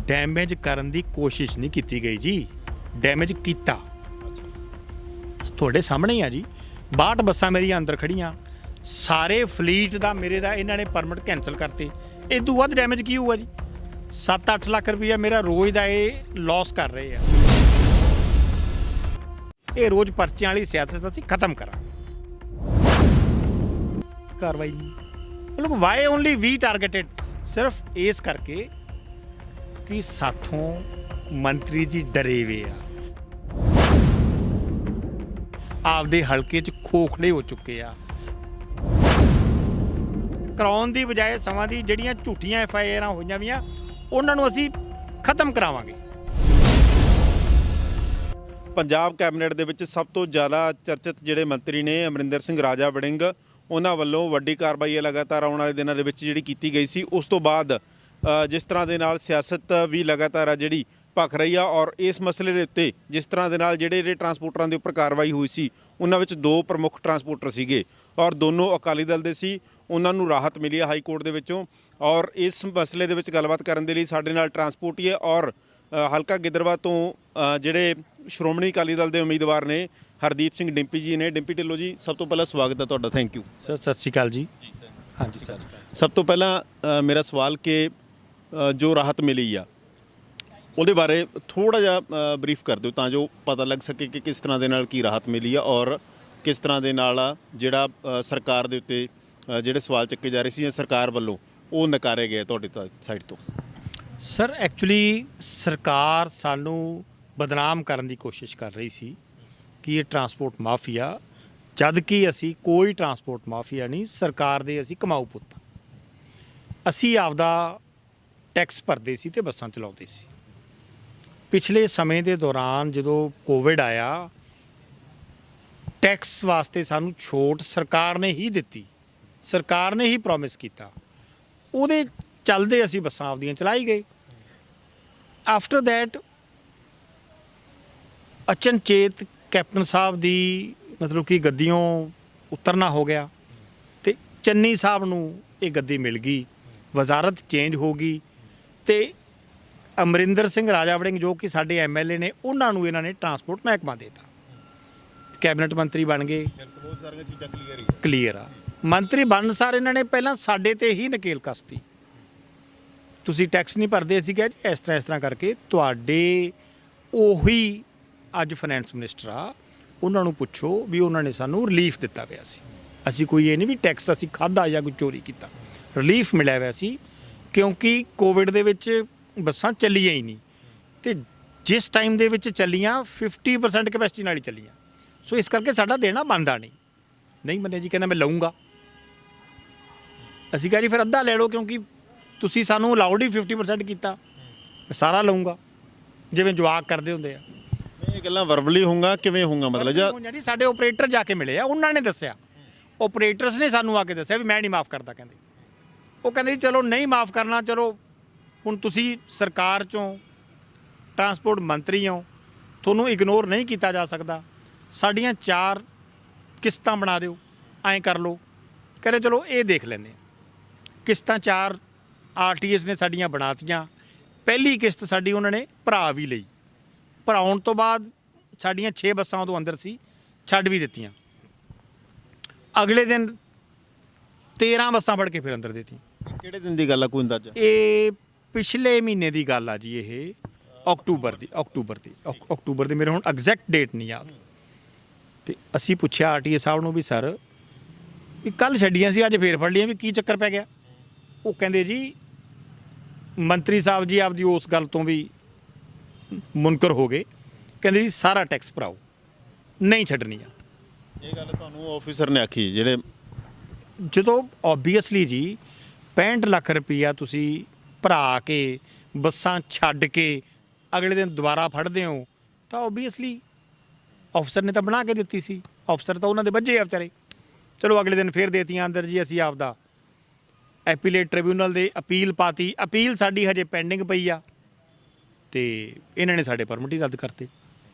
Damage ਕਰਨ ਦੀ ਕੋਸ਼ਿਸ਼ ਨਹੀਂ ਕੀਤੀ ਗਈ ਜੀ, ਡੈਮੇਜ ਕੀਤਾ। ਤੁਹਾਡੇ ਸਾਹਮਣੇ ਹੀ ਆ ਜੀ, 62 ਬੱਸਾਂ ਮੇਰੀਆਂ ਅੰਦਰ ਖੜੀਆਂ, ਸਾਰੇ ਫਲੀਟ ਦਾ ਮੇਰੇ ਦਾ ਇਹਨਾਂ ਨੇ ਪਰਮਿਟ ਕੈਂਸਲ ਕਰਤੇ। ਇਦੋਂ ਵੱਧ ਡੈਮੇਜ ਕੀ ਹੋਊਗਾ ਜੀ? 7-8 ਲੱਖ ਰੁਪਈਆ ਮੇਰਾ ਰੋਜ਼ ਦਾ ਇਹ ਲਾਸ ਕਰ ਰਹੇ ਆ। ਇਹ ਰੋਜ਼ ਪਰਚਿਆਂ ਵਾਲੀ ਸਿਆਸਤ ਅਸੀਂ ਖਤਮ ਕਰਾਂਗੇ। ਕਾਰਵਾਈ ਨਹੀਂ, ਮਤਲਬ ਵਾਈ ਓਨਲੀ ਵੀ ਟਾਰਗੇਟਡ, ਸਿਰਫ ਇਸ ਕਰਕੇ ਕਿ ਸਾਥੋਂ ਮੰਤਰੀ ਜੀ ਡਰੇ ਵੇ ਆ, ਆਪਦੇ ਹਲਕੇ 'ਚ ਖੋਖਲੇ ਹੋ ਚੁੱਕੇ ਆ। ਕਰਾਉਣ ਦੀ ਬਜਾਏ ਸਮਾਂ ਦੀ ਜਿਹੜੀਆਂ ਝੂਠੀਆਂ FIR ਹੋਈਆਂ ਵੀਆਂ ਉਹਨਾਂ ਨੂੰ ਅਸੀਂ ਖਤਮ ਕਰਾਵਾਂਗੇ। ਪੰਜਾਬ ਕੈਬਨਿਟ ਦੇ ਵਿੱਚ ਸਭ ਤੋਂ ਜ਼ਿਆਦਾ ਚਰਚਿਤ ਜਿਹੜੇ ਮੰਤਰੀ ਨੇ ਅਮਰਿੰਦਰ ਸਿੰਘ ਰਾਜਾ ਵੜਿੰਗ, ਉਹਨਾਂ ਵੱਲੋਂ ਵੱਡੀ ਕਾਰਵਾਈ ਲਗਾਤਾਰ ਆਉਣ ਵਾਲੇ ਦਿਨਾਂ ਦੇ ਵਿੱਚ ਜਿਹੜੀ ਕੀਤੀ ਗਈ ਸੀ। ਉਸ ਤੋਂ ਬਾਅਦ ਜਿਸ ਤਰ੍ਹਾਂ ਦੇ ਨਾਲ ਸਿਆਸਤ ਵੀ ਲਗਾਤਾਰ ਆ ਜਿਹੜੀ ਭਖ ਰਹੀ ਆ, ਔਰ ਇਸ ਮਸਲੇ ਦੇ ਉੱਤੇ ਜਿਸ ਤਰ੍ਹਾਂ ਦੇ ਨਾਲ ਜਿਹੜੇ ਟਰਾਂਸਪੋਰਟਰਾਂ ਦੇ ਉੱਪਰ ਕਾਰਵਾਈ ਹੋਈ ਸੀ, ਉਹਨਾਂ ਵਿੱਚ 2 ਪ੍ਰਮੁੱਖ ਟਰਾਂਸਪੋਰਟਰ ਸੀਗੇ ਔਰ ਦੋਨੋਂ ਅਕਾਲੀ ਦਲ ਦੇ ਸੀ। ਉਹਨਾਂ ਨੂੰ ਰਾਹਤ ਮਿਲੀ ਹੈ ਹਾਈ ਕੋਰਟ ਦੇ ਵਿੱਚੋਂ। ਔਰ ਇਸ ਮਸਲੇ ਦੇ ਵਿੱਚ ਗੱਲਬਾਤ ਕਰਨ ਦੇ ਲਈ ਸਾਡੇ ਨਾਲ ਟਰਾਂਸਪੋਰਟੀਏ ਔਰ ਹਲਕਾ ਗਿੱਦੜਬਾਹਾ ਤੋਂ ਜਿਹੜੇ ਸ਼੍ਰੋਮਣੀ ਅਕਾਲੀ ਦਲ ਦੇ ਉਮੀਦਵਾਰ ਨੇ ਹਰਦੀਪ ਸਿੰਘ ਡਿੰਪੀ ਜੀ ਨੇ। ਡਿੰਪੀ ਢਿੱਲੋਂ ਜੀ, ਸਭ ਤੋਂ ਪਹਿਲਾਂ ਸਵਾਗਤ ਹੈ ਤੁਹਾਡਾ, ਥੈਂਕ ਯੂ ਸਰ। ਸਤਿ ਸ਼੍ਰੀ ਅਕਾਲ ਜੀ। ਹਾਂਜੀ ਸਰ। ਸਭ ਤੋਂ ਪਹਿਲਾਂ ਮੇਰਾ ਸਵਾਲ ਕਿ ਜੋ ਰਾਹਤ ਮਿਲੀ ਆ ਉਹਦੇ ਬਾਰੇ ਥੋੜ੍ਹਾ ਜਿਹਾ ਬਰੀਫ ਕਰ ਦਿਓ ਤਾਂ ਜੋ ਪਤਾ ਲੱਗ ਸਕੇ ਕਿ ਕਿਸ ਤਰ੍ਹਾਂ ਦੇ ਨਾਲ ਕੀ ਰਾਹਤ ਮਿਲੀ ਆ ਔਰ ਕਿਸ ਤਰ੍ਹਾਂ ਦੇ ਨਾਲ ਜਿਹੜਾ ਸਰਕਾਰ ਦੇ ਉੱਤੇ ਜਿਹੜੇ ਸਵਾਲ ਚੱਕੇ ਜਾ ਰਹੇ ਸੀ ਸਰਕਾਰ ਵੱਲੋਂ ਉਹ ਨਕਾਰੇ ਗਏ ਤੁਹਾਡੀ ਸਾਈਡ ਤੋਂ। ਸਰ ਐਕਚੁਅਲੀ ਸਰਕਾਰ ਸਾਨੂੰ ਬਦਨਾਮ ਕਰਨ ਦੀ ਕੋਸ਼ਿਸ਼ ਕਰ ਰਹੀ ਸੀ ਕਿ ਇਹ ਟਰਾਂਸਪੋਰਟ ਮਾਫੀਆ, ਜਦ ਕਿ ਅਸੀਂ ਕੋਈ ਟਰਾਂਸਪੋਰਟ ਮਾਫੀਆ ਨਹੀਂ, ਸਰਕਾਰ ਦੇ ਅਸੀਂ ਕਮਾਊ ਪੁੱਤ। ਅਸੀਂ ਆਪਦਾ ਟੈਕਸ ਭਰਦੇ ਸੀ ਤੇ ਬੱਸਾਂ ਚਲਾਉਂਦੇ ਸੀ। ਪਿਛਲੇ ਸਮੇਂ ਦੇ ਦੌਰਾਨ ਜਦੋਂ ਕੋਵਿਡ ਆਇਆ, ਟੈਕਸ ਵਾਸਤੇ ਸਾਨੂੰ ਛੋਟ ਸਰਕਾਰ ਨੇ ਹੀ ਦਿੱਤੀ, ਸਰਕਾਰ ਨੇ ਹੀ ਪ੍ਰੋਮਿਸ ਕੀਤਾ, ਉਹਦੇ ਚੱਲਦੇ ਅਸੀਂ ਬੱਸਾਂ ਆਪਦੀਆਂ ਚਲਾਈ ਗਏ। ਆਫਟਰ ਦੈਟ ਅਚਨਚੇਤ ਕੈਪਟਨ ਸਾਹਿਬ ਦੀ ਮਤਲਬ ਕਿ ਗੱਡੀਓਂ ਉਤਰਨਾ ਹੋ ਗਿਆ ਤੇ ਚੰਨੀ ਸਾਹਿਬ ਨੂੰ ਇਹ ਗੱਡੀ ਮਿਲ ਗਈ, ਵਜ਼ਾਰਤ ਚੇਂਜ ਹੋ ਗਈ ਤੇ ਅਮਰਿੰਦਰ ਸਿੰਘ ਰਾਜਾ ਵੜਿੰਗ ਜੋ ਕਿ ਸਾਡੇ MLA ਨੇ, ਉਹਨਾਂ ਨੂੰ ਇਹਨਾਂ ਨੇ ਟਰਾਂਸਪੋਰਟ ਮਹਿਕਮਾ ਦੇਤਾ, ਕੈਬਨਿਟ ਮੰਤਰੀ ਬਣ ਗਏ। ਬਹੁਤ ਸਾਰੀਆਂ ਚੀਜ਼ਾਂ ਕਲੀਅਰ ਆ। ਮੰਤਰੀ ਬਣਨ ਸਾਰ ਇਹਨਾਂ ਨੇ ਪਹਿਲਾਂ ਸਾਡੇ ਤੇ ਹੀ ਨਕੇਲ ਕੱਸਤੀ, ਤੁਸੀਂ ਟੈਕਸ ਨਹੀਂ ਭਰਦੇ। ਅਸੀਂ ਕਿਹਾ ਜੀ ਇਸ ਤਰ੍ਹਾਂ ਕਰਕੇ ਤੁਹਾਡੇ ਉਹੀ ਅੱਜ ਫਾਈਨੈਂਸ ਮਿਨਿਸਟਰ ਆ, ਉਹਨਾਂ ਨੂੰ ਪੁੱਛੋ ਵੀ ਉਹਨਾਂ ਨੇ ਸਾਨੂੰ ਰਿਲੀਫ ਦਿੱਤਾ ਪਿਆ ਸੀ। ਅਸੀਂ ਕੋਈ ਇਹ ਨਹੀਂ ਵੀ ਟੈਕਸ ਅਸੀਂ ਖਾਧਾ ਜਾਂ ਕੋਈ ਚੋਰੀ ਕੀਤਾ, ਰਿਲੀਫ ਮਿਲਿਆ ਹੋਇਆ ਸੀ ਕਿਉਂਕਿ ਕੋਵਿਡ ਦੇ ਵਿੱਚ ਬੱਸਾਂ ਚੱਲੀਆਂ ਹੀ ਨਹੀਂ ਤੇ ਜਿਸ ਟਾਈਮ ਦੇ ਵਿੱਚ ਚੱਲੀਆਂ 50% ਕੈਪੈਸਿਟੀ ਨਾਲ ਹੀ ਚੱਲੀਆਂ, ਸੋ ਇਸ ਕਰਕੇ ਸਾਡਾ ਦੇਣਾ ਬਣਦਾ ਨਹੀਂ ਮੰਨਿਆ ਜੀ। ਕਹਿੰਦਾ ਮੈਂ ਲਊਂਗਾ। ਅਸੀਂ ਕਿਹਾ ਜੀ ਫਿਰ ਅੱਧਾ ਲੈ ਲਓ ਕਿਉਂਕਿ ਤੁਸੀਂ ਸਾਨੂੰ ਅਲਾਉਡ ਹੀ 50% ਕੀਤਾ, ਮੈਂ ਸਾਰਾ ਲਊਂਗਾ ਜਿਵੇਂ ਜਵਾਕ ਕਰਦੇ ਹੁੰਦੇ ਆ। ਇਹ ਗੱਲਾਂ ਵਰਬਲੀ ਹੋਊਗਾ ਕਿਵੇਂ ਹੋਊਗਾ ਮਤਲਬ ਜੀ ਸਾਡੇ ਆਪਰੇਟਰ ਜਾ ਕੇ ਮਿਲੇ ਆ, ਉਹਨਾਂ ਨੇ ਦੱਸਿਆ, ਆਪਰੇਟਰਸ ਨੇ ਸਾਨੂੰ ਆ ਕੇ ਦੱਸਿਆ ਵੀ ਮੈਂ ਨਹੀਂ ਮਾफ़ ਕਰਦਾ। ਕਹਿੰਦੇ ਉਹ ਕਹਿੰਦੇ ਜੀ ਚਲੋ ਨਹੀਂ ਮਾफ़ ਕਰਨਾ, ਚਲੋ ਹੁਣ ਤੁਸੀਂ ਸਰਕਾਰ 'ਚੋਂ ਟਰਾਂਸਪੋਰਟ ਮੰਤਰੀ ਹੋ, ਤੁਹਾਨੂੰ ਇਗਨੋਰ ਨਹੀਂ ਕੀਤਾ ਜਾ ਸਕਦਾ, ਸਾਡੀਆਂ 4 ਕਿਸ਼ਤਾਂ ਬਣਾ ਦਿਓ, ਐਂ ਕਰ ਲਓ। ਕਹਿੰਦੇ ਚਲੋ ਇਹ ਦੇਖ ਲੈਂਦੇ ਹਾਂ। ਕਿਸ਼ਤਾਂ 4 RTS ਨੇ ਸਾਡੀਆਂ ਬਣਾਤੀਆਂ। ਪਹਿਲੀ ਕਿਸ਼ਤ ਸਾਡੀ ਉਹਨਾਂ ਨੇ ਭਰਾ ਵੀ ਲਈ, ਭਰਾਉਣ ਤੋਂ ਬਾਅਦ ਸਾਡੀਆਂ 6 ਬੱਸਾਂ ਉਦੋਂ ਅੰਦਰ ਸੀ, ਛੱਡ ਵੀ ਦਿੱਤੀਆਂ। ਅਗਲੇ ਦਿਨ 13 ਬੱਸਾਂ ਫੜ ਕੇ ਫਿਰ ਅੰਦਰ ਦਿੱਤੀਆਂ। ਕਿਹੜੇ ਦਿਨ ਦੀ ਗੱਲ ਆ, ਕੋਈ ਅੰਦਾਜ਼ਾ? ਇਹ ਪਿਛਲੇ ਮਹੀਨੇ ਦੀ ਗੱਲ ਆ ਜੀ, ਇਹ ਅਕਤੂਬਰ ਦੀ ਮੇਰੇ ਹੁਣ ਐਗਜ਼ੈਕਟ ਡੇਟ ਨਹੀਂ ਯਾਦ। ਤੇ ਅਸੀਂ ਪੁੱਛਿਆ RTA ਸਾਹਿਬ ਨੂੰ ਵੀ ਸਰ ਵੀ ਕੱਲ੍ਹ ਛੱਡੀਆਂ ਸੀ ਅੱਜ ਫੇਰ ਫੜ ਲਈਆਂ, ਵੀ ਕੀ ਚੱਕਰ ਪੈ ਗਿਆ? ਉਹ ਕਹਿੰਦੇ ਜੀ ਮੰਤਰੀ ਸਾਹਿਬ ਜੀ ਆਪਦੀ ਉਸ ਗੱਲ ਤੋਂ ਵੀ ਮੁਨਕਰ ਹੋ ਗਏ, ਕਹਿੰਦੇ ਜੀ ਸਾਰਾ ਟੈਕਸ ਭਰਾਓ, ਨਹੀਂ ਛੱਡਣੀਆਂ। ਇਹ ਗੱਲ ਤੁਹਾਨੂੰ ਆਫੀਸਰ ਨੇ ਆਖੀ ਜਿਹੜੇ ਜਦੋਂ ਓਬਵੀਅਸਲੀ ਜੀ 65 ਲੱਖ ਰੁਪਈਆ ਤੁਸੀਂ ਭਰਾ ਕੇ ਬੱਸਾਂ ਛੱਡ ਕੇ ਅਗਲੇ ਦਿਨ ਦੁਬਾਰਾ ਫੜਦੇ ਹੋ ਤਾਂ ਓਬਵੀਅਸਲੀ ਅਫਸਰ ਨੇ ਤਾਂ ਬਣਾ ਕੇ ਦਿੱਤੀ ਸੀ, ਅਫਸਰ ਤਾਂ ਉਹਨਾਂ ਦੇ ਵੱਜੇ ਆ ਵਿਚਾਰੇ। ਚਲੋ ਅਗਲੇ ਦਿਨ ਫਿਰ ਦੇਤੀਆਂ ਅੰਦਰ ਜੀ। ਅਸੀਂ ਆਪਦਾ ਐਪੀਲੇਟ ਟ੍ਰਿਬਿਊਨਲ ਦੇ ਅਪੀਲ ਪਾਤੀ, ਅਪੀਲ ਸਾਡੀ ਹਜੇ ਪੈਂਡਿੰਗ ਪਈ ਆ ਤੇ ਇਹਨਾਂ ਨੇ ਸਾਡੇ ਪਰਮਿਟ ਹੀ ਰੱਦ ਕਰਤੇ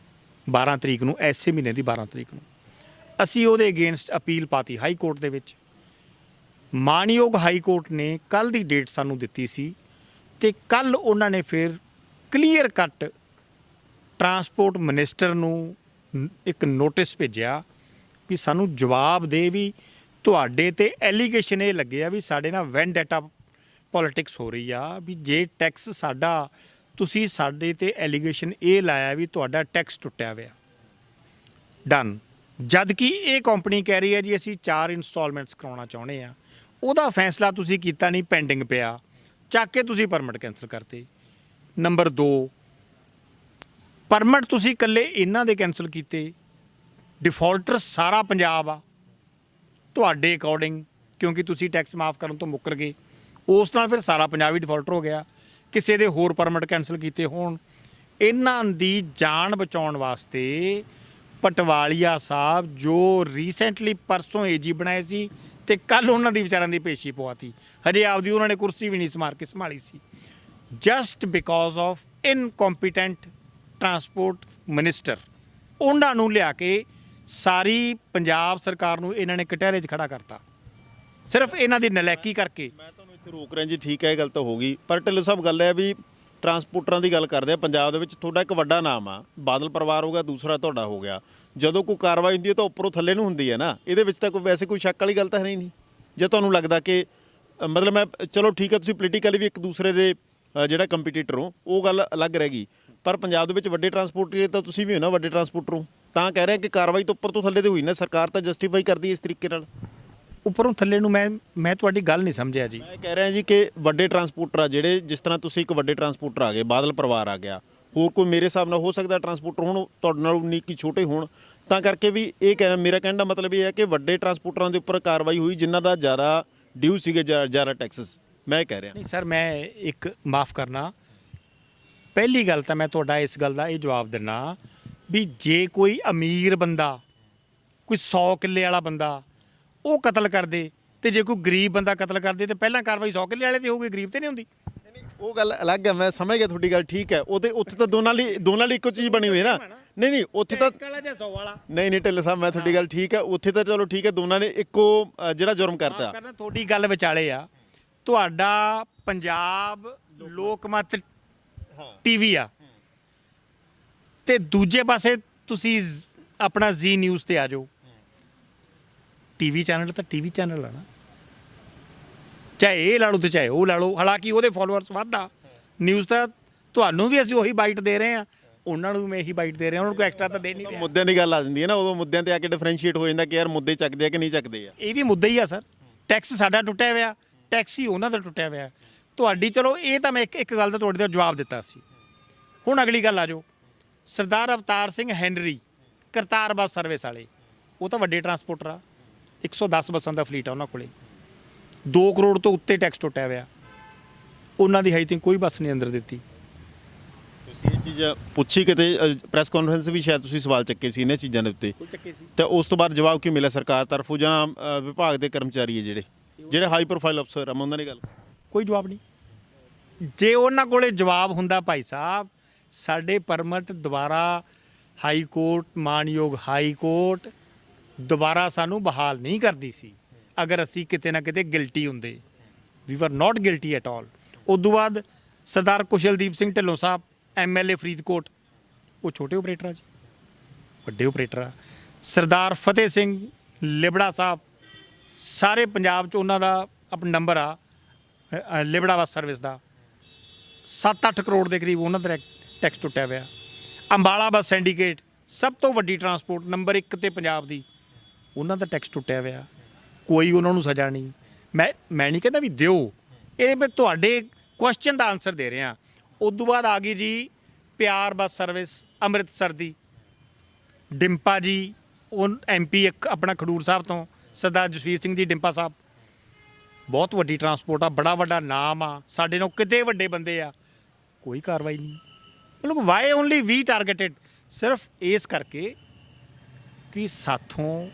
12 ਤਰੀਕ ਨੂੰ, ਐਸੇ ਮਹੀਨੇ ਦੀ 12 ਤਰੀਕ ਨੂੰ। ਅਸੀਂ ਉਹਦੇ ਅਗੇਂਸਟ ਅਪੀਲ ਪਾਤੀ ਹਾਈ ਕੋਰਟ ਦੇ ਵਿੱਚ। ਮਾਣਯੋਗ ਹਾਈ ਕੋਰਟ ਨੇ ਕੱਲ੍ਹ ਦੀ ਡੇਟ ਸਾਨੂੰ ਦਿੱਤੀ ਸੀ ਤੇ ਕੱਲ੍ਹ ਉਹਨਾਂ ਨੇ ਫਿਰ ਕਲੀਅਰ ਕੱਟ ਟਰਾਂਸਪੋਰਟ ਮਿਨਿਸਟਰ ਨੂੰ ਇੱਕ ਨੋਟਿਸ ਭੇਜਿਆ ਵੀ ਸਾਨੂੰ ਜਵਾਬ ਦੇ ਵੀ ਤੁਹਾਡੇ ਤੇ ਐਲੀਗੇਸ਼ਨ ਇਹ ਲੱਗੇ ਆ ਵੀ ਸਾਡੇ ਨਾਲ ਵੈਂਡੇਟਾ ਪੋਲਿਟਿਕਸ ਹੋ ਰਹੀ ਆ, ਵੀ ਜੇ ਟੈਕਸ ਸਾਡਾ ਤੁਸੀਂ ਸਾਡੇ ਤੇ ਐਲੀਗੇਸ਼ਨ ਇਹ ਲਾਇਆ ਵੀ ਤੁਹਾਡਾ ਟੈਕਸ ਟੁੱਟਿਆ ਹੋਇਆ। ਡਨ। ਜਦ ਕਿ ਇਹ ਕੰਪਨੀ ਕਹਿ ਰਹੀ ਹੈ ਜੀ ਅਸੀਂ 4 ਇੰਸਟਾਲਮੈਂਟਸ ਕਰਾਉਣਾ ਚਾਹੁੰਦੇ ਆ, ਉਹਦਾ ਫੈਸਲਾ ਤੁਸੀਂ ਕੀਤਾ ਨਹੀਂ, ਪੈਂਡਿੰਗ ਪਿਆ, ਚੱਕ ਕੇ ਤੁਸੀਂ ਪਰਮਿਟ ਕੈਂਸਲ ਕਰਤੇ। ਨੰਬਰ 2, ਪਰਮਿਟ ਤੁਸੀਂ ਇਕੱਲੇ ਇਹਨਾਂ ਦੇ ਕੈਂਸਲ ਕੀਤੇ, ਡਿਫਾਲਟਰ ਸਾਰਾ ਪੰਜਾਬ ਆ ਤੁਹਾਡੇ ਅਕੋਰਡਿੰਗ, ਕਿਉਂਕਿ ਤੁਸੀਂ ਟੈਕਸ ਮਾਫ ਕਰਨ ਤੋਂ ਮੁੱਕਰ ਗਏ, ਉਸ ਨਾਲ ਫਿਰ ਸਾਰਾ ਪੰਜਾਬ ਹੀ ਡਿਫਾਲਟਰ ਹੋ ਗਿਆ। ਕਿਸੇ ਦੇ ਹੋਰ ਪਰਮਿਟ ਕੈਂਸਲ ਕੀਤੇ ਹੋਣ। ਇਹਨਾਂ ਦੀ ਜਾਨ ਬਚਾਉਣ ਵਾਸਤੇ ਪਟਵਾਲੀਆ ਸਾਹਿਬ ਜੋ ਰੀਸੈਂਟਲੀ ਪਰਸੋਂ ਏਜੀ ਬਣਾਏ ਸੀ ਤੇ ਕੱਲ ਉਹਨਾਂ ਦੀ ਵਿਚਾਰਾਂ ਦੀ ਪੇਸ਼ੀ ਪਵਾਤੀ, ਹਜੇ ਆਪਦੀ ਉਹਨਾਂ ਨੇ ਕੁਰਸੀ ਵੀ ਨਹੀਂ ਸੰਭਾਲੀ ਸੀ, just because of incompetent transport minister. ਉਹਨਾਂ ਨੂੰ ਲਿਆ ਕੇ ਸਾਰੀ ਪੰਜਾਬ ਸਰਕਾਰ ਨੂੰ ਇਹਨਾਂ ਨੇ ਕਟਹਿਰੇ 'ਚ ਖੜਾ ਕਰਤਾ, ਸਿਰਫ ਇਹਨਾਂ ਦੀ ਨਲਾਇਕੀ ਕਰਕੇ। ਮੈਂ ਤੁਹਾਨੂੰ ਇੱਥੇ ਰੋਕ ਰਿਹਾ ਜੀ, ਠੀਕ ਹੈ ਇਹ ਗੱਲ ਤਾਂ ਹੋ ਗਈ, ਪਰ ਢਿੱਲੋਂ ਸਾਹਿਬ ਗੱਲ ਹੈ ਵੀ ਟਰਾਂਸਪੋਰਟਰਾਂ ਦੀ ਗੱਲ ਕਰਦੇ ਆ ਪੰਜਾਬ ਦੇ ਵਿੱਚ, ਤੁਹਾਡਾ ਇੱਕ ਵੱਡਾ ਨਾਮ ਆ, ਬਾਦਲ ਪਰਿਵਾਰ ਹੋ ਗਿਆ, ਦੂਸਰਾ ਤੁਹਾਡਾ ਹੋ ਗਿਆ। ਜਦੋਂ ਕੋਈ ਕਾਰਵਾਈ ਹੁੰਦੀ ਹੈ ਤਾਂ ਉੱਪਰੋਂ ਥੱਲੇ ਨੂੰ ਹੁੰਦੀ ਹੈ ਨਾ, ਇਹਦੇ ਵਿੱਚ ਤਾਂ ਕੋਈ ਵੈਸੇ ਕੋਈ ਸ਼ੱਕ ਵਾਲੀ ਗੱਲ ਤਾਂ ਹੈ ਨਹੀਂ। ਜੇ ਤੁਹਾਨੂੰ ਲੱਗਦਾ ਕਿ ਮਤਲਬ ਮੈਂ ਚਲੋ ਠੀਕ ਹੈ ਤੁਸੀਂ ਪੋਲੀਟੀਕਲੀ ਵੀ ਇੱਕ ਦੂਸਰੇ ਦੇ ਜਿਹੜਾ ਕੰਪੀਟੀਟਰ ਹੋ, ਉਹ ਗੱਲ ਅਲੱਗ ਰਹਿ ਗਈ, ਪਰ ਪੰਜਾਬ ਦੇ ਵਿੱਚ ਵੱਡੇ ਟਰਾਂਸਪੋਰਟਰ ਤਾਂ ਤੁਸੀਂ ਵੀ ਹੋ ਨਾ, ਵੱਡੇ ਟਰਾਂਸਪੋਰਟਰ ਹੋ, ਤਾਂ ਕਹਿ ਰਿਹਾ ਕਿ ਕਾਰਵਾਈ ਤਾਂ ਉੱਪਰ ਤੋਂ ਥੱਲੇ ਤੇ ਹੋਈ ਨਾ, ਸਰਕਾਰ ਤਾਂ ਜਸਟੀਫਾਈ ਕਰਦੀ ਹੈ ਇਸ ਤਰੀਕੇ ਨਾਲ। ਉੱਪਰੋਂ ਥੱਲੇ ਨੂੰ ਮੈਂ ਤੁਹਾਡੀ ਗੱਲ ਨਹੀਂ ਸਮਝਿਆ ਜੀ। ਮੈਂ ਕਹਿ ਰਿਹਾ ਜੀ ਕਿ ਵੱਡੇ ਟਰਾਂਸਪੋਰਟਰ ਆ ਜਿਹੜੇ, ਜਿਸ ਤਰ੍ਹਾਂ ਤੁਸੀਂ ਇੱਕ ਵੱਡੇ ਟਰਾਂਸਪੋਰਟਰ ਆ ਗਏ, ਬਾਦਲ ਪਰਿਵਾਰ ਆ ਗਿਆ, ਹੋਰ ਕੋਈ ਮੇਰੇ ਹਿਸਾਬ ਨਾਲ ਹੋ ਸਕਦਾ ਟਰਾਂਸਪੋਰਟਰ ਹੁਣ ਤੁਹਾਡੇ ਨਾਲ 19 ਛੋਟੇ ਹੋਣ, ਤਾਂ ਕਰਕੇ ਵੀ ਇਹ ਕਹਿਣਾ, ਮੇਰਾ ਕਹਿਣ ਦਾ ਮਤਲਬ ਇਹ ਹੈ ਕਿ ਵੱਡੇ ਟਰਾਂਸਪੋਰਟਰਾਂ ਦੇ ਉੱਪਰ ਕਾਰਵਾਈ ਹੋਈ ਜਿਨ੍ਹਾਂ ਦਾ ਜ਼ਿਆਦਾ ਡਿਊ ਸੀਗੇ, ਜ਼ਿਆਦਾ ਟੈਕਸਸ। ਮੈਂ ਇਹ ਕਹਿ ਰਿਹਾ। ਨਹੀਂ ਸਰ, ਮੈਂ ਇੱਕ ਮਾਫ ਕਰਨਾ, ਪਹਿਲੀ ਗੱਲ ਤਾਂ ਮੈਂ ਤੁਹਾਡਾ ਇਸ ਗੱਲ ਦਾ ਇਹ ਜਵਾਬ ਦਿੰਦਾ ਵੀ ਜੇ ਕੋਈ ਅਮੀਰ ਬੰਦਾ, ਕੋਈ 100 ਕਿੱਲੇ ਵਾਲਾ ਬੰਦਾ ਉਹ ਕਤਲ ਕਰਦੇ ਤੇ ਜੇ ਕੋਈ ਗਰੀਬ ਬੰਦਾ ਕਤਲ ਕਰਦੇ ਤੇ ਪਹਿਲਾਂ ਕਾਰਵਾਈ 100 ਕਿੱਲੇ ਵਾਲੇ ਤੇ ਹੋਊਗੀ, ਗਰੀਬ ਤੇ ਨਹੀਂ ਹੁੰਦੀ। ਉਹ ਗੱਲ ਅਲੱਗ ਹੈ, ਮੈਂ ਸਮਝ ਗਿਆ ਤੁਹਾਡੀ ਗੱਲ, ਠੀਕ ਹੈ। ਉਹਦੇ ਉੱਥੇ ਤਾਂ ਦੋਨਾਂ ਲਈ ਇੱਕੋ ਚੀਜ਼ ਬਣੀ ਹੋਈ ਹੈ ਨਾ। ਨਹੀਂ ਉੱਥੇ ਤਾਂ ਨਹੀਂ ਢਿੱਲੋਂ ਸਾਹਿਬ, ਮੈਂ ਤੁਹਾਡੀ ਗੱਲ ਠੀਕ ਹੈ, ਉੱਥੇ ਤਾਂ ਚਲੋ ਠੀਕ ਹੈ, ਦੋਨਾਂ ਨੇ ਇੱਕੋ ਜਿਹੜਾ ਜੁਰਮ ਕਰਤਾ। ਤੁਹਾਡੀ ਗੱਲ ਵਿਚਾਲੇ ਆ, ਤੁਹਾਡਾ ਪੰਜਾਬ ਲੋਕਮਤ ਟੀਵੀ ਆ ਤੇ ਦੂਜੇ ਪਾਸੇ ਤੁਸੀਂ ਆਪਣਾ ਜ਼ੀ ਨਿਊਜ਼ ਤੇ ਆ ਜਾਓ। ਟੀਵੀ ਚੈਨਲ ਤਾਂ ਟੀਵੀ ਚੈਨਲ ਆ ਨਾ, ਚਾਹੇ ਇਹ ਲਾ ਲਓ ਤੇ ਚਾਹੇ ਉਹ ਲਾ ਲਓ। ਹਾਲਾਂਕਿ ਉਹਦੇ ਫੋਲੋਅਰਸ ਵੱਧਦਾ, ਨਿਊਜ਼ ਤਾਂ ਤੁਹਾਨੂੰ ਵੀ ਅਸੀਂ ਉਹੀ ਬਾਈਟ ਦੇ ਰਹੇ ਹਾਂ, ਉਹਨਾਂ ਨੂੰ ਮੈਂ ਇਹੀ ਬਾਈਟ ਦੇ ਰਿਹਾ, ਉਹਨਾਂ ਨੂੰ ਕੋਈ ਐਕਸਟਰਾ ਤਾਂ ਦੇ ਨਹੀਂ ਰਿਹਾ। ਮੁੱਦਿਆਂ ਦੀ ਗੱਲ ਆ ਜਾਂਦੀ ਹੈ ਨਾ, ਉਦੋਂ ਮੁੱਦਿਆਂ ਤੇ ਆ ਕੇ ਡਿਫਰੈਂਸ਼ੀਏਟ ਹੋ ਜਾਂਦਾ ਕਿ ਯਾਰ ਮੁੱਦੇ ਚੱਕਦੇ ਆ ਕਿ ਨਹੀਂ ਚੱਕਦੇ ਆ। ਇਹ ਵੀ ਮੁੱਦਾ ਹੀ ਆ ਸਰ, ਟੈਕਸ ਸਾਡਾ ਟੁੱਟਿਆ ਹੋਇਆ, ਟੈਕਸ ਹੀ ਉਹਨਾਂ ਦਾ ਟੁੱਟਿਆ ਹੋਇਆ। ਤੁਹਾਡੀ ਚਲੋ ਇਹ ਤਾਂ ਮੈਂ ਇੱਕ ਗੱਲ ਦਾ ਤੁਹਾਡੇ ਦਾ ਜਵਾਬ ਦਿੱਤਾ ਸੀ। ਹੁਣ ਅਗਲੀ ਗੱਲ ਆ ਜਾਓ, Sardar Avtar Singh Henry Kartar bus service ਵਾਲੇ, ਉਹ ਤਾਂ ਵੱਡੇ ਟਰਾਂਸਪੋਰਟਰ ਆ, 110 ਬੱਸਾਂ ਦਾ ਫਲੀਟ ਆ ਉਹਨਾਂ ਕੋਲੇ, 2 ਕਰੋੜ ਤੋਂ ਉੱਤੇ ਟੈਕਸ ਟੁੱਟਿਆ ਹੋਇਆ, ਉਹਨਾਂ ਦੀ ਹਾਈ ਥਿੰਕ ਕੋਈ ਬੱਸ ਨਹੀਂ ਅੰਦਰ ਦਿੱਤੀ। ਤੁਸੀਂ ਇਹ ਚੀਜ਼ ਪੁੱਛੀ ਕਿਤੇ ਪ੍ਰੈਸ ਕਾਨਫਰੰਸ ਵੀ ਸ਼ਾਇਦ ਤੁਸੀਂ ਸਵਾਲ ਚੱਕੇ ਸੀ ਇਹਨਾਂ ਚੀਜ਼ਾਂ ਦੇ ਉੱਤੇ, ਤੇ ਉਸ ਤੋਂ ਬਾਅਦ ਜਵਾਬ ਕੀ ਮਿਲਿਆ ਸਰਕਾਰ ਤਰਫੋਂ ਜਾਂ ਵਿਭਾਗ ਦੇ ਕਰਮਚਾਰੀ ਹੈ ਜਿਹੜੇ ਹਾਈ ਪ੍ਰੋਫਾਈਲ ਅਫਸਰ ਆ, ਉਹਨਾਂ ਦੀ ਗੱਲ ਕੋਈ ਜਵਾਬ ਨਹੀਂ। ਜੇ ਉਹਨਾਂ ਕੋਲੇ ਜਵਾਬ ਹੁੰਦਾ ਭਾਈ ਸਾਹਿਬ, ਸਾਡੇ ਪਰਮਿਟ ਦੁਬਾਰਾ ਹਾਈ ਕੋਰਟ, ਮਾਨਯੋਗ ਹਾਈ ਕੋਰਟ ਦੁਬਾਰਾ ਸਾਨੂੰ ਬਹਾਲ ਨਹੀਂ ਕਰਦੀ ਸੀ ਅਗਰ ਅਸੀਂ ਕਿਤੇ ਨਾ ਕਿਤੇ ਗਿਲਟੀ ਹੁੰਦੇ। ਵੀ ਵਰ ਨਾਟ ਗਿਲਟੀ ਐਟ ਆਲ। ਉਦੋਂ ਬਾਅਦ ਸਰਦਾਰ ਕੁਸ਼ਲਦੀਪ ਸਿੰਘ ਢਿੱਲੋਂ ਸਾਹਿਬ MLA ਫਰੀਦਕੋਟ, ਉਹ ਛੋਟੇ ਆਪਰੇਟਰ ਆ ਜੀ, ਵੱਡੇ ਆਪਰੇਟਰ ਆ। ਸਰਦਾਰ ਫਤਿਹ ਸਿੰਘ ਲਿਬੜਾ ਸਾਹਿਬ, ਸਾਰੇ ਪੰਜਾਬ 'ਚ ਉਹਨਾਂ ਦਾ ਆਪਣਾ ਨੰਬਰ ਆ ਲਿਬੜਾ ਬੱਸ ਸਰਵਿਸ ਦਾ, 7-8 ਕਰੋੜ ਦੇ ਕਰੀਬ ਉਹਨਾਂ ਦਾ ਟੈਕਸ ਟੁੱਟਿਆ ਹੋਇਆ। ਅੰਬਾਲਾ ਬੱਸ ਸਿੰਡੀਕੇਟ, ਸਭ ਤੋਂ ਵੱਡੀ ਟਰਾਂਸਪੋਰਟ ਨੰਬਰ 1 ਤੇ ਪੰਜਾਬ ਦੀ, ਉਹਨਾਂ ਦਾ ਟੈਕਸ ਟੁੱਟਿਆ ਹੋਇਆ, ਕੋਈ ਉਹਨਾਂ ਨੂੰ ਸਜ਼ਾ ਨਹੀਂ। ਮੈਂ ਨਹੀਂ ਕਹਿੰਦਾ ਵੀ ਦਿਓ, ਇਹ ਮੈਂ ਤੁਹਾਡੇ ਕੁਐਸਚਨ ਦਾ ਆਨਸਰ ਦੇ ਰਿਹਾ। ਉਦੋਂ ਬਾਅਦ ਆ ਗਈ ਜੀ ਪਿਆਰ ਬੱਸ ਸਰਵਿਸ ਅੰਮ੍ਰਿਤਸਰ ਦੀ, ਡਿੰਪਾ ਜੀ ਉਹ MP ਇੱਕ ਆਪਣਾ ਖਡੂਰ ਸਾਹਿਬ ਤੋਂ, ਸਰਦਾਰ ਜਸਵੀਰ ਸਿੰਘ ਜੀ ਡਿੰਪਾ ਸਾਹਿਬ, ਬਹੁਤ ਵੱਡੀ ਟਰਾਂਸਪੋਰਟ ਆ, ਬੜਾ ਵੱਡਾ ਨਾਮ ਆ, ਸਾਡੇ ਨਾਲ ਕਿਤੇ ਵੱਡੇ ਬੰਦੇ ਆ, ਕੋਈ ਕਾਰਵਾਈ ਨਹੀਂ। ਮਤਲਬ ਵਾਈ ਓਨਲੀ ਵੀ ਟਾਰਗੇਟਡ, ਸਿਰਫ ਇਸ ਕਰਕੇ ਕਿ ਸਾਥੋਂ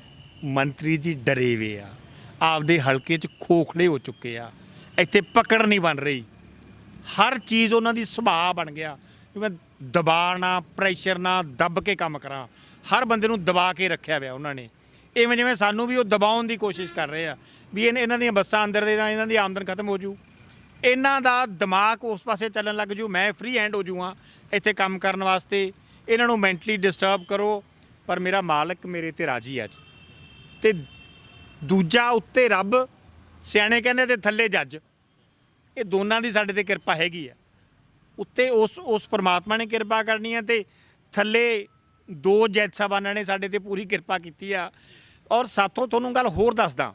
ਮੰਤਰੀ ਜੀ ਡਰੇ ਵੇ ਆ, ਆਪਦੇ ਹਲਕੇ 'ਚ ਖੋਖਲੇ ਹੋ ਚੁੱਕੇ ਆ, ਇੱਥੇ ਪਕੜ ਨਹੀਂ ਬਣ ਰਹੀ, ਹਰ ਚੀਜ਼ ਉਹਨਾਂ ਦੀ ਸੁਭਾਅ ਬਣ ਗਿਆ ਵੀ ਮੈਂ ਦਬਾਅ ਨਾਲ, ਪ੍ਰੈਸ਼ਰ ਨਾਲ ਦੱਬ ਕੇ ਕੰਮ ਕਰਾਂ। ਹਰ ਬੰਦੇ ਨੂੰ ਦਬਾ ਕੇ ਰੱਖਿਆ ਹੋਇਆ ਉਹਨਾਂ ਨੇ, ਇਵੇਂ ਜਿਵੇਂ ਸਾਨੂੰ ਵੀ ਉਹ ਦਬਾਉਣ ਦੀ ਕੋਸ਼ਿਸ਼ ਕਰ ਰਹੇ ਆ ਵੀ ਇਹਨਾਂ ਦੀਆਂ ਬੱਸਾਂ ਅੰਦਰ ਦੇ ਤਾਂ ਇਹਨਾਂ ਦੀ ਆਮਦਨ ਖਤਮ ਹੋ ਜੂ। ਇਹਨਾਂ ਦਾ ਦਿਮਾਗ ਉਸ ਪਾਸੇ ਚੱਲਣ ਲੱਗ ਜੂ, ਮੈਂ ਫ੍ਰੀ ਹੈਂਡ ਹੋ ਜੂਆਂ ਇੱਥੇ ਕੰਮ ਕਰਨ ਵਾਸਤੇ, ਇਹਨਾਂ ਨੂੰ ਮੈਂਟਲੀ ਡਿਸਟਰਬ ਕਰੋ। ਪਰ ਮੇਰਾ ਮਾਲਕ ਮੇਰੇ ਤੇ ਰਾਜੀ ਅੱਜ। ਤੇ ਦੂਜਾ ਉੱਤੇ ਰੱਬ, ਸਿਆਣੇ ਕਹਿੰਦੇ ਤੇ ਥੱਲੇ ਜੱਜ, ਇਹ ਦੋਨਾਂ ਦੀ ਸਾਡੇ ਤੇ ਕਿਰਪਾ ਹੈਗੀ ਆ। ਉੱਤੇ ਉਸ ਪਰਮਾਤਮਾ ਨੇ ਕਿਰਪਾ ਕਰਨੀ ਹੈ ਤੇ ਥੱਲੇ ਦੋ ਜੱਜ ਸਾਹਿਬਾਨਾਂ ਨੇ ਸਾਡੇ ਤੇ ਪੂਰੀ ਕਿਰਪਾ ਕੀਤੀ ਆ। ਔਰ ਸਾਥੋਂ ਤੁਹਾਨੂੰ ਗੱਲ ਹੋਰ ਦੱਸਦਾ,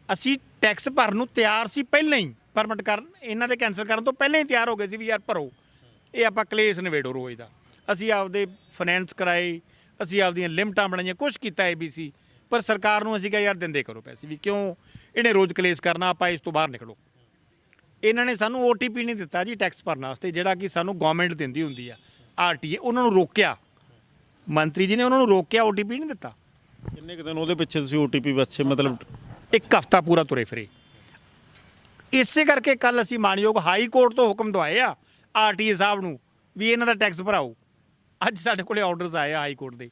ਅਸੀਂ ਟੈਕਸ ਭਰਨ ਨੂੰ ਤਿਆਰ ਸੀ ਪਹਿਲਾਂ ਹੀ, ਪਰਮਿਟ ਕਰਨ ਇਹਨਾਂ ਦੇ ਕੈਂਸਲ ਕਰਨ ਤੋਂ ਪਹਿਲਾਂ ਹੀ ਤਿਆਰ ਹੋ ਗਏ ਸੀ ਵੀ ਯਾਰ ਭਰੋ, ਇਹ ਆਪਾਂ ਕਲੇਸ਼ ਨਿਬੇੜੋ ਰੋਜ਼ ਦਾ। ਅਸੀਂ ਆਪਦੇ ਫਾਈਨੈਂਸ ਕਰਾਏ, ਅਸੀਂ ਆਪਦੀਆਂ ਲਿਮਟਾਂ ਬਣਾਈਆਂ, ਕੁਛ ਕੀਤਾ ABC, ਪਰ ਸਰਕਾਰ ਨੂੰ ਅਸੀਂ ਕਿਹਾ ਯਾਰ ਦਿੰਦੇ ਕਰੋ ਪੈਸੇ, ਵੀ ਕਿਉਂ ਇਹਨੇ ਰੋਜ਼ ਕਲੇਸ਼ ਕਰਨਾ, ਆਪਾਂ ਇਸ ਤੋਂ ਬਾਹਰ ਨਿਕਲੋ। ਇਹਨਾਂ ਨੇ ਸਾਨੂੰ OTP ਨਹੀਂ ਦਿੱਤਾ ਜੀ ਟੈਕਸ ਭਰਨ ਵਾਸਤੇ, ਜਿਹੜਾ ਕਿ ਸਾਨੂੰ ਗਵਰਨਮੈਂਟ ਦਿੰਦੀ ਹੁੰਦੀ ਆ, RTA। ਉਹਨਾਂ ਨੂੰ ਰੋਕਿਆ, ਮੰਤਰੀ ਜੀ ਨੇ ਉਹਨਾਂ ਨੂੰ ਰੋਕਿਆ, OTP ਨਹੀਂ ਦਿੱਤਾ। ਕਿੰਨੇ ਕੁ ਦਿਨ ਉਹਦੇ ਪਿੱਛੇ ਤੁਸੀਂ OTP ਪਿੱਛੇ ਮਤਲਬ 1 ਹਫ਼ਤਾ ਪੂਰਾ ਤੁਰੇ ਫਿਰੇ। ਇਸੇ ਕਰਕੇ ਕੱਲ ਅਸੀਂ ਮਾਨਯੋਗ ਹਾਈ ਕੋਰਟ ਤੋਂ ਹੁਕਮ ਦਵਾਏ ਆ RTA ਸਾਹਿਬ ਨੂੰ ਵੀ ਇਹਨਾਂ ਦਾ ਟੈਕਸ ਭਰਾਓ। ਅੱਜ ਸਾਡੇ ਕੋਲੇ ਆਰਡਰਸ ਆਏ ਆ ਹਾਈ ਕੋਰਟ ਦੇ,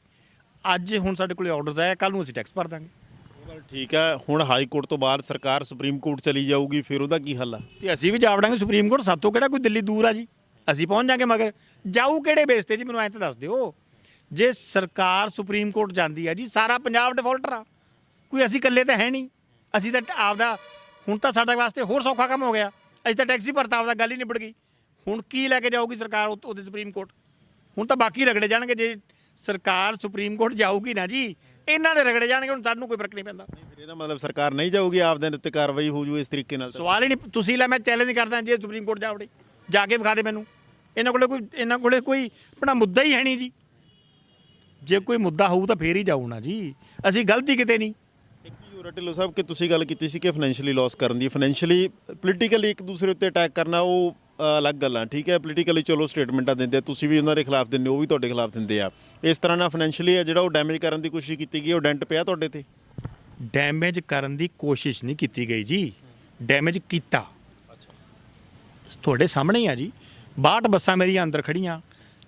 ਅੱਜ ਹੁਣ ਸਾਡੇ ਕੋਲੇ ਆਰਡਰਸ ਆਏ, ਕੱਲ ਨੂੰ ਅਸੀਂ ਟੈਕਸ ਭਰ ਦਾਂਗੇ। ਠੀਕ ਹੈ, ਹੁਣ ਹਾਈ ਕੋਰਟ ਤੋਂ ਬਾਅਦ ਸਰਕਾਰ ਸੁਪਰੀਮ ਕੋਰਟ ਚਲੀ ਜਾਊਗੀ, ਫਿਰ ਉਹਦਾ ਕੀ ਹੱਲ ਆ? ਤੇ ਅਸੀਂ ਵੀ ਜਾ ਵੜਾਂਗੇ ਸੁਪਰੀਮ ਕੋਰਟ। ਸਾਤੋਂ ਕਿਹੜਾ ਕੋਈ ਦਿੱਲੀ ਦੂਰ ਆ ਜੀ, ਅਸੀਂ ਪਹੁੰਚ ਜਾਾਂਗੇ। ਮਗਰ ਜਾਊ ਕਿਹੜੇ ਬੇਸ ਤੇ ਜੀ, ਮੈਨੂੰ ਐਂ ਤਾਂ ਦੱਸ ਦਿਓ। ਜੇ ਸਰਕਾਰ ਸੁਪਰੀਮ ਕੋਰਟ ਜਾਂਦੀ ਆ ਜੀ, ਸਾਰਾ ਪੰਜਾਬ ਡਿਫਾਲਟਰ ਆ, ਕੋਈ ਅਸੀਂ ਇਕੱਲੇ ਤਾਂ ਹੈ ਨਹੀਂ। ਅਸੀਂ ਤਾਂ ਆਪਦਾ, ਹੁਣ ਤਾਂ ਸਾਡੇ ਵਾਸਤੇ ਹੋਰ ਸੌਖਾ ਕੰਮ ਹੋ ਗਿਆ, ਅਸੀਂ ਤਾਂ ਟੈਕਸ ਹੀ ਭਰਤਾ, ਆਪਦਾ ਗੱਲ ਹੀ ਨਿਬੜ ਗਈ। ਹੁਣ ਕੀ ਲੈ ਕੇ ਜਾਊਗੀ ਸਰਕਾਰ ਉਹਦੇ ਸੁਪਰੀਮ ਕੋਰਟ? ਹੁਣ ਤਾਂ ਬਾਕੀ ਰਗੜੇ ਜਾਣਗੇ। ਜੇ ਸਰਕਾਰ ਸੁਪਰੀਮ ਕੋਰਟ ਜਾਊਗੀ ਨਾ ਜੀ, ਇਹਨਾਂ ਦੇ ਰਗੜੇ ਜਾਣਗੇ, ਹੁਣ ਸਾਨੂੰ ਕੋਈ ਫਰਕ ਨਹੀਂ ਪੈਂਦਾ। ਫਿਰ ਇਹਦਾ ਮਤਲਬ ਸਰਕਾਰ ਨਹੀਂ ਜਾਊਗੀ, ਆਪਦੇ ਉੱਤੇ ਕਾਰਵਾਈ ਹੋ ਜੂ ਇਸ ਤਰੀਕੇ ਨਾਲ? ਸਵਾਲ ਹੀ ਨਹੀਂ, ਤੁਸੀਂ ਲੈ, ਮੈਂ ਚੈਲੰਜ ਕਰਦਾ, ਜੇ ਸੁਪਰੀਮ ਕੋਰਟ ਜਾ ਵੜੇ, ਜਾ ਕੇ ਵਿਖਾ ਦੇ ਮੈਨੂੰ। ਇਹਨਾਂ ਕੋਲੇ ਕੋਈ ਆਪਣਾ ਮੁੱਦਾ ਹੀ ਹੈ ਨਹੀਂ ਜੀ। ਜੇ ਕੋਈ ਮੁੱਦਾ ਹੋਊ ਤਾਂ ਫੇਰ ਹੀ ਜਾਊ ਨਾ ਜੀ, ਅਸੀਂ ਗਲਤੀ ਕਿਤੇ ਨਹੀਂ। ਇੱਕ ਚੀਜ਼ ਹੋਰ ਢਿੱਲੋਂ ਸਾਹਿਬ, ਕਿ ਤੁਸੀਂ ਗੱਲ ਕੀਤੀ ਸੀ ਕਿ ਫਾਈਨੈਂਸ਼ੀਅਲੀ ਲਾਸ ਕਰਨ ਦੀ, ਫਾਈਨੈਂਸ਼ੀਅਲੀ ਪੋਲੀਟੀਕਲੀ ਇੱਕ ਦੂਸਰੇ ਉੱਤੇ ਅਟੈਕ ਕਰਨਾ, ਉਹ ਅਲੱਗ ਗੱਲਾਂ। ਠੀਕ ਹੈ, ਪੋਲੀਟੀਕਲੀ ਚਲੋ ਸਟੇਟਮੈਂਟਾਂ ਦਿੰਦੇ ਆ, ਤੁਸੀਂ ਵੀ ਉਹਨਾਂ ਦੇ ਖਿਲਾਫ ਦਿੰਦੇ ਹੋ, ਉਹ ਵੀ ਤੁਹਾਡੇ ਖਿਲਾਫ ਦਿੰਦੇ ਆ। ਇਸ ਤਰ੍ਹਾਂ ਨਾਲ ਫਾਈਨੈਂਸ਼ੀਅਲੀ ਜਿਹੜਾ ਉਹ ਡੈਮੇਜ ਕਰਨ ਦੀ ਕੋਸ਼ਿਸ਼ ਕੀਤੀ ਗਈ, ਉਹ ਡੈਂਟ ਪਿਆ ਤੁਹਾਡੇ ਤੇ? ਡੈਮੇਜ ਕਰਨ ਦੀ ਕੋਸ਼ਿਸ਼ ਨਹੀਂ ਕੀਤੀ ਗਈ ਜੀ, ਡੈਮੇਜ ਕੀਤਾ। ਤੁਹਾਡੇ ਸਾਹਮਣੇ ਹੀ ਆ ਜੀ, 62 ਬੱਸਾਂ ਮੇਰੀਆਂ ਅੰਦਰ ਖੜੀਆਂ,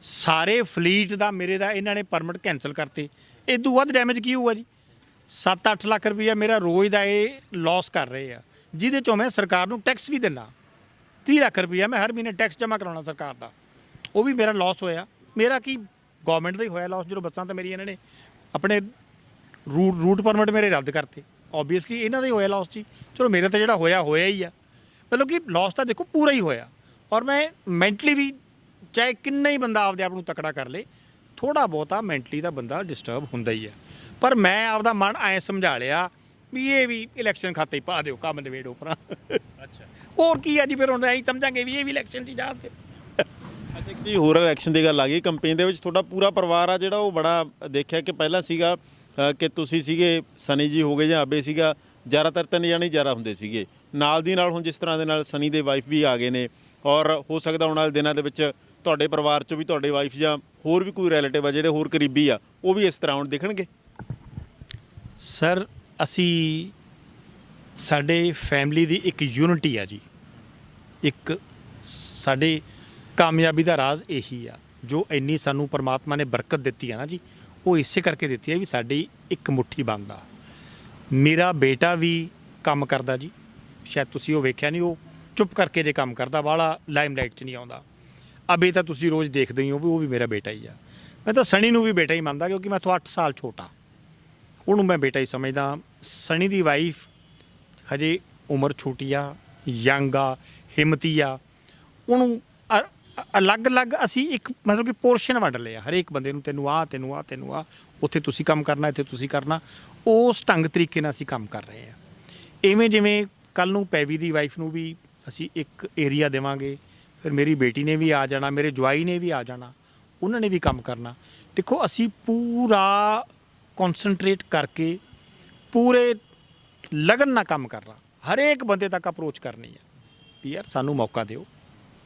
ਸਾਰੇ ਫਲੀਟ ਦਾ ਮੇਰੇ ਦਾ ਇਹਨਾਂ ਨੇ ਪਰਮਿਟ ਕੈਂਸਲ ਕਰਤੇ। ਇਦੋਂ ਵੱਧ ਡੈਮੇਜ ਕੀ ਹੋਊਗਾ ਜੀ? 7-8 ਲੱਖ ਰੁਪਈਆ ਮੇਰਾ ਰੋਜ਼ ਦਾ ਇਹ ਲਾਸ ਕਰ ਰਹੇ ਆ, ਜਿਹਦੇ ਚੋਂ ਮੈਂ ਸਰਕਾਰ ਨੂੰ ਟੈਕਸ ਵੀ ਦਿੰਦਾ। 30 ਲੱਖ ਰੁਪਈਆ ਮੈਂ ਹਰ ਮਹੀਨੇ ਟੈਕਸ ਜਮ੍ਹਾਂ ਕਰਾਉਣਾ ਸਰਕਾਰ ਦਾ, ਉਹ ਵੀ ਮੇਰਾ ਲਾਸ ਹੋਇਆ। ਮੇਰਾ ਕੀ, ਗਵਰਨਮੈਂਟ ਦਾ ਹੀ ਹੋਇਆ ਲਾਸ, ਜਦੋਂ ਬੱਸਾਂ ਤਾਂ ਮੇਰੀ ਇਹਨਾਂ ਨੇ ਆਪਣੇ ਰੂਟ ਪਰਮਿਟ ਮੇਰੇ ਰੱਦ ਕਰਤੇ। ਓਬਵੀਅਸਲੀ ਇਹਨਾਂ ਦਾ ਹੀ ਹੋਇਆ ਲਾਸ ਜੀ। ਚਲੋ ਮੇਰਾ ਤਾਂ ਜਿਹੜਾ ਹੋਇਆ ਹੀ ਆ, ਮਤਲਬ ਕਿ ਲਾਸ ਤਾਂ ਦੇਖੋ ਪੂਰਾ ਹੀ ਹੋਇਆ। ਔਰ ਮੈਂ ਮੈਂਟਲੀ ਵੀ, ਚਾਹੇ ਕਿੰਨਾ ਹੀ ਬੰਦਾ ਆਪਦੇ ਆਪ ਨੂੰ ਤਕੜਾ ਕਰ ਲੇ, ਥੋੜ੍ਹਾ ਬਹੁਤਾ ਮੈਂਟਲੀ ਦਾ ਬੰਦਾ ਡਿਸਟਰਬ ਹੁੰਦਾ ਹੀ ਹੈ। ਪਰ ਮੈਂ ਆਪਦਾ ਮਨ ਐਂ ਸਮਝਾ ਲਿਆ ਵੀ ਇਹ ਵੀ ਇਲੈਕਸ਼ਨ ਖਾਤੇ ਹੀ ਪਾ ਦਿਓ, ਕੰਮ ਨਿਬੇੜੋ ਪਰਾਂ। ਅੱਛਾ, ਹੋਰ ਕੀ ਆ ਜੀ, ਫਿਰ ਹੁਣ ਐਂ ਸਮਝਾਂਗੇ ਵੀ ਇਹ ਵੀ ਇਲੈਕਸ਼ਨ 'ਚ ਜਾ ਦਿਓ। ਅੱਛਾ, ਇੱਕ ਚੀਜ਼ ਹੋਰ, ਇਲੈਕਸ਼ਨ ਦੀ ਗੱਲ ਆ ਗਈ, ਕੰਪੇਨ ਦੇ ਵਿੱਚ ਤੁਹਾਡਾ ਪੂਰਾ ਪਰਿਵਾਰ ਆ ਜਿਹੜਾ, ਉਹ ਬੜਾ ਦੇਖਿਆ ਕਿ ਪਹਿਲਾਂ ਸੀਗਾ ਕਿ ਤੁਸੀਂ ਸੀਗੇ, ਸਨੀ ਜੀ ਹੋ ਗਏ ਜਾਂ ਆਬੇ ਸੀਗਾ, ਜ਼ਿਆਦਾਤਰ 3 ਜਾਣੇ ਜ਼ਿਆਦਾ ਹੁੰਦੇ ਸੀਗੇ। ਨਾਲ ਦੀ ਨਾਲ ਹੁਣ ਜਿਸ ਤਰ੍ਹਾਂ ਦੇ ਨਾਲ ਸਨੀ ਦੇ ਵਾਈਫ ਵੀ ਆ ਗਏ ਨੇ, ਔਰ ਹੋ ਸਕਦਾ ਆਉਣ ਵਾਲੇ ਦਿਨਾਂ ਦੇ ਵਿੱਚ ਤੁਹਾਡੇ ਪਰਿਵਾਰ 'ਚੋਂ ਵੀ ਤੁਹਾਡੇ ਵਾਈਫ ਜਾਂ ਹੋਰ ਵੀ ਕੋਈ ਰਿਲੇਟਿਵ ਆ ਜਿਹੜੇ ਹੋਰ ਕਰੀਬੀ ਆ, ਉਹ ਵੀ ਇਸ ਤਰ੍ਹਾਂ ਹੁਣ ਦਿਖਣਗੇ। ਸਰ, ਅਸੀਂ, ਸਾਡੇ ਫੈਮਿਲੀ ਦੀ ਇੱਕ ਯੂਨਿਟੀ ਆ ਜੀ। ਇੱਕ ਸਾਡੇ ਕਾਮਯਾਬੀ ਦਾ ਰਾਜ਼ ਇਹੀ ਆ, ਜੋ ਇੰਨੀ ਸਾਨੂੰ ਪਰਮਾਤਮਾ ਨੇ ਬਰਕਤ ਦਿੱਤੀ ਆ ਨਾ ਜੀ, ਉਹ ਇਸੇ ਕਰਕੇ ਦਿੱਤੀ ਹੈ ਵੀ ਸਾਡੀ ਇੱਕ ਮੁੱਠੀ ਬਣਦਾ। ਮੇਰਾ ਬੇਟਾ ਵੀ ਕੰਮ ਕਰਦਾ ਜੀ, ਸ਼ਾਇਦ ਤੁਸੀਂ ਉਹ ਵੇਖਿਆ ਨਹੀਂ, ਉਹ ਚੁੱਪ ਕਰਕੇ ਜੇ ਕੰਮ ਕਰਦਾ, ਬਾਹਲਾ ਲਾਈਮਲਾਈਟ 'ਚ ਨਹੀਂ ਆਉਂਦਾ। ਅਬੇ ਤਾਂ ਤੁਸੀਂ ਰੋਜ਼ ਦੇਖਦੇ ਹੀ ਹੋ ਵੀ ਉਹ ਵੀ ਮੇਰਾ ਬੇਟਾ ਹੀ ਆ। ਮੈਂ ਤਾਂ ਸਣੀ ਨੂੰ ਵੀ ਬੇਟਾ ਹੀ ਮੰਨਦਾ, ਕਿਉਂਕਿ ਮੈਂ ਤੋਂ 8 ਸਾਲ ਛੋਟਾ, ਉਹਨੂੰ ਮੈਂ ਬੇਟਾ ਹੀ ਸਮਝਦਾ। ਸਣੀ ਦੀ ਵਾਈਫ ਹਜੇ ਉਮਰ ਛੋਟੀ ਆ, ਯੰਗ ਆ, ਹਿੰਮਤੀ ਆ, ਉਹਨੂੰ ਅਲੱਗ-ਅਲੱਗ ਅਸੀਂ ਇੱਕ ਮਤਲਬ ਕਿ ਪੋਰਸ਼ਨ ਵੰਡ ਲਿਆ ਹਰੇਕ ਬੰਦੇ ਨੂੰ, ਤੈਨੂੰ ਆ, ਤੈਨੂੰ ਆ, ਤੈਨੂੰ ਆ, ਉੱਥੇ ਤੁਸੀਂ ਕੰਮ ਕਰਨਾ, ਇੱਥੇ ਤੁਸੀਂ ਕਰਨਾ। ਉਸ ਢੰਗ ਤਰੀਕੇ ਨਾਲ ਅਸੀਂ ਕੰਮ ਕਰ ਰਹੇ ਹਾਂ। ਇਵੇਂ ਜਿਵੇਂ ਕੱਲ੍ਹ ਨੂੰ ਪੈਵੀ ਦੀ ਵਾਈਫ ਨੂੰ ਵੀ ਅਸੀਂ ਇੱਕ ਏਰੀਆ ਦੇਵਾਂਗੇ, ਫਿਰ ਮੇਰੀ ਬੇਟੀ ਨੇ ਵੀ ਆ ਜਾਣਾ, ਮੇਰੇ ਜਵਾਈ ਨੇ ਵੀ ਆ ਜਾਣਾ, ਉਹਨਾਂ ਨੇ ਵੀ ਕੰਮ ਕਰਨਾ। ਦੇਖੋ, ਅਸੀਂ ਪੂਰਾ ਕੌਨਸਨਟਰੇਟ ਕਰਕੇ ਪੂਰੇ ਲਗਨ ਨਾਲ ਕੰਮ ਕਰਨਾ, ਹਰੇਕ ਬੰਦੇ ਤੱਕ ਅਪਰੋਚ ਕਰਨੀ ਹੈ ਵੀ ਯਾਰ ਸਾਨੂੰ ਮੌਕਾ ਦਿਓ,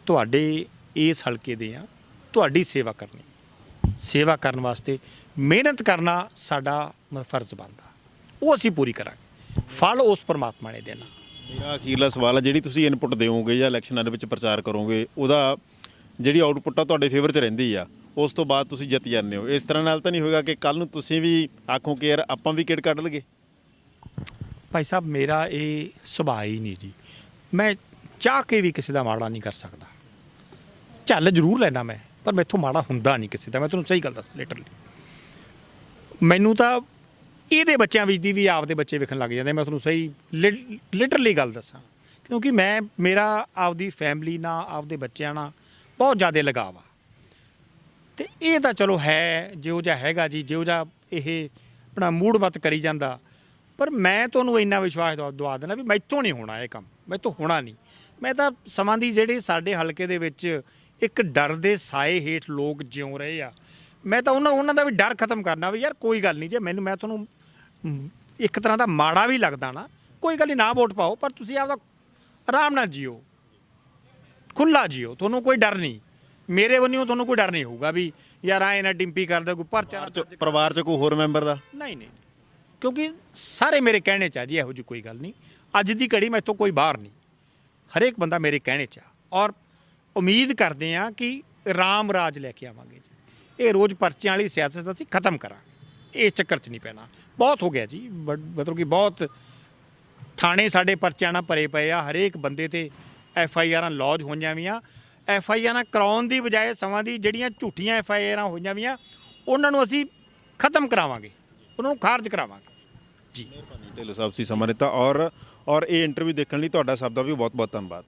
ਤੁਹਾਡੇ ਇਸ ਹਲਕੇ ਦੇ ਆ, ਤੁਹਾਡੀ ਸੇਵਾ ਕਰਨੀ, ਸੇਵਾ ਕਰਨ ਵਾਸਤੇ ਮਿਹਨਤ ਕਰਨਾ ਸਾਡਾ ਫਰਜ਼ ਬਣਦਾ, ਉਹ ਅਸੀਂ ਪੂਰੀ ਕਰਾਂਗੇ। ਫਲ ਉਸ ਪਰਮਾਤਮਾ ਨੇ ਦੇਣਾ। ਮੇਰਾ ਅਖੀਰਲਾ ਸਵਾਲ ਹੈ, ਜਿਹੜੀ ਤੁਸੀਂ ਇਨਪੁਟ ਦਿਓਗੇ ਜਾਂ ਇਲੈਕਸ਼ਨਾਂ ਦੇ ਵਿੱਚ ਪ੍ਰਚਾਰ ਕਰੋਗੇ, ਉਹਦਾ ਜਿਹੜੀ ਆਊਟਪੁੱਟ ਆ ਤੁਹਾਡੇ ਫੇਵਰ 'ਚ ਰਹਿੰਦੀ ਆ, ਉਸ ਤੋਂ ਬਾਅਦ ਤੁਸੀਂ ਜਿੱਤ ਜਾਂਦੇ ਹੋ। ਇਸ ਤਰ੍ਹਾਂ ਨਾਲ ਤਾਂ ਨਹੀਂ ਹੋਏਗਾ ਕਿ ਕੱਲ੍ਹ ਨੂੰ ਤੁਸੀਂ ਵੀ ਆਖੋ ਕਿ ਯਾਰ ਆਪਾਂ ਵੀ ਕਿਹੜ ਕੱਢ ਲਈਏ? ਭਾਈ ਸਾਹਿਬ, ਮੇਰਾ ਇਹ ਸੁਭਾਅ ਹੀ ਨਹੀਂ ਜੀ। ਮੈਂ ਚਾਹ ਕੇ ਵੀ ਕਿਸੇ ਦਾ ਮਾੜਾ ਨਹੀਂ ਕਰ ਸਕਦਾ। ਝੱਲ ਜ਼ਰੂਰ ਲੈਣਾ ਮੈਂ, ਪਰ ਮੈਥੋਂ ਮਾੜਾ ਹੁੰਦਾ ਨਹੀਂ ਕਿਸੇ ਦਾ। ਮੈਂ ਤੁਹਾਨੂੰ ਸਹੀ ਗੱਲ ਦੱਸਾਂ, ਲਿਟਰਲੀ ਮੈਨੂੰ ਤਾਂ ਇਹਦੇ ਬੱਚਿਆਂ ਵਿੱਚ ਦੀ ਵੀ ਆਪਦੇ ਬੱਚੇ ਵੇਖਣ ਲੱਗ ਜਾਂਦੇ। ਮੈਂ ਤੁਹਾਨੂੰ ਸਹੀ ਲਿਟਰਲੀ ਗੱਲ ਦੱਸਾਂ, ਕਿਉਂਕਿ ਮੇਰਾ ਆਪਦੀ ਫੈਮਿਲੀ ਨਾਲ, ਆਪਦੇ ਬੱਚਿਆਂ ਨਾਲ ਬਹੁਤ ਜ਼ਿਆਦਾ ਲਗਾਵ ਆ। ਤੇ ਇਹ ਤਾਂ ਚਲੋ ਹੈ ਜਿਹੋ ਜਿਹਾ ਹੈਗਾ ਜੀ, ਜਿਹੋ ਜਿਹਾ ਇਹ ਆਪਣਾ ਮੂਡ ਮਤ ਕਰੀ ਜਾਂਦਾ। ਪਰ ਮੈਂ ਤੁਹਾਨੂੰ ਇੰਨਾ ਵਿਸ਼ਵਾਸ ਦਵਾ ਦੇਣਾ ਵੀ ਮੈਥੋਂ ਨਹੀਂ ਹੋਣਾ ਇਹ ਕੰਮ, ਮੈਥੋਂ ਹੋਣਾ ਨਹੀਂ। ਮੈਂ ਤਾਂ ਸਮਾਂ ਦੀ ਜਿਹੜੇ ਸਾਡੇ ਹਲਕੇ ਦੇ ਵਿੱਚ ਇੱਕ ਡਰ ਦੇ ਸਾਏ ਹੇਠ ਲੋਕ ਜਿਉਂ ਰਹੇ ਆ, ਮੈਂ ਤਾਂ ਉਹਨਾਂ ਦਾ ਵੀ ਡਰ ਖਤਮ ਕਰਨਾ ਵੀ ਯਾਰ ਕੋਈ ਗੱਲ ਨਹੀਂ, ਜੇ ਮੈਂ ਤੁਹਾਨੂੰ ਇੱਕ ਤਰ੍ਹਾਂ ਦਾ ਮਾੜਾ ਵੀ ਲੱਗਦਾ ਨਾ, ਕੋਈ ਗੱਲ ਨਹੀਂ, ਨਾ ਵੋਟ ਪਾਓ, ਪਰ ਤੁਸੀਂ ਆਪਦਾ ਆਰਾਮ ਨਾਲ ਜੀਓ, ਖੁੱਲਾ ਜੀਓ, ਤੁਹਾਨੂੰ ਕੋਈ ਡਰ ਨਹੀਂ। ਮੇਰੇ ਵੱਲੋਂ ਤੁਹਾਨੂੰ ਕੋਈ ਡਰ ਨਹੀਂ ਹੋਊਗਾ ਵੀ ਯਾਰ ਆਏ ਨਾ ਡਿੰਪੀ ਕਰਦਾ ਕੋਈ ਪਰਚਾ ਪਰਿਵਾਰ 'ਚ ਕੋਈ ਹੋਰ ਮੈਂਬਰ ਦਾ ਨਹੀਂ, ਕਿਉਂਕਿ ਸਾਰੇ ਮੇਰੇ ਕਹਿਣੇ 'ਚ ਆ ਜੀ, ਇਹੋ ਜਿਹੀ ਕੋਈ ਗੱਲ ਨਹੀਂ। ਅੱਜ ਦੀ ਘੜੀ ਮੈਥੋਂ ਕੋਈ ਬਾਹਰ ਨਹੀਂ, ਹਰੇਕ ਬੰਦਾ ਮੇਰੇ ਕਹਿਣੇ 'ਚ ਆ। ਔਰ ਉਮੀਦ ਕਰਦੇ ਆ ਕਿ ਰਾਮ ਰਾਜ ਲੈ ਕੇ ਆਵਾਂਗੇ ਜੀ। ਇਹ ਰੋਜ਼ ਪਰਚਿਆਂ ਵਾਲੀ ਸਿਆਸਤ ਅਸੀਂ ਖਤਮ ਕਰਾਂਗੇ, ਇਸ ਚੱਕਰ 'ਚ ਨਹੀਂ ਪੈਣਾ। ਬਹੁਤ ਹੋ ਗਿਆ ਜੀ, ਮਤਲਬ ਕਿ ਬਹੁਤ ਥਾਣੇ ਸਾਡੇ ਪਰਚਿਆਂ ਨਾਲ ਭਰੇ ਪਏ ਆ। ਹਰੇਕ ਬੰਦੇ ਤੇ FIRਾਂ ਲੌਜ ਹੋਈਆਂ ਵੀਆਂ। FIRਾਂ ਕਰਾਉਣ ਦੀ ਬਜਾਏ ਸਮਾਂ ਦੀ ਜਿਹੜੀਆਂ ਝੂਠੀਆਂ FIRਾਂ ਹੋਈਆਂ ਵੀਆਂ, ਉਹਨਾਂ ਨੂੰ ਅਸੀਂ ਖਤਮ ਕਰਾਵਾਂਗੇ, ਉਹਨਾਂ ਨੂੰ ਖਾਰਜ ਕਰਾਵਾਂਗੇ ਜੀ। ਢਿੱਲੋਂ ਸਾਹਿਬ ਸੀ ਸਮਾਂ ਦਿੱਤਾ, ਔਰ ਇਹ ਇੰਟਰਵਿਊ ਦੇਖਣ ਲਈ ਤੁਹਾਡਾ ਸਭ ਦਾ ਵੀ ਬਹੁਤ ਬਹੁਤ ਧੰਨਵਾਦ।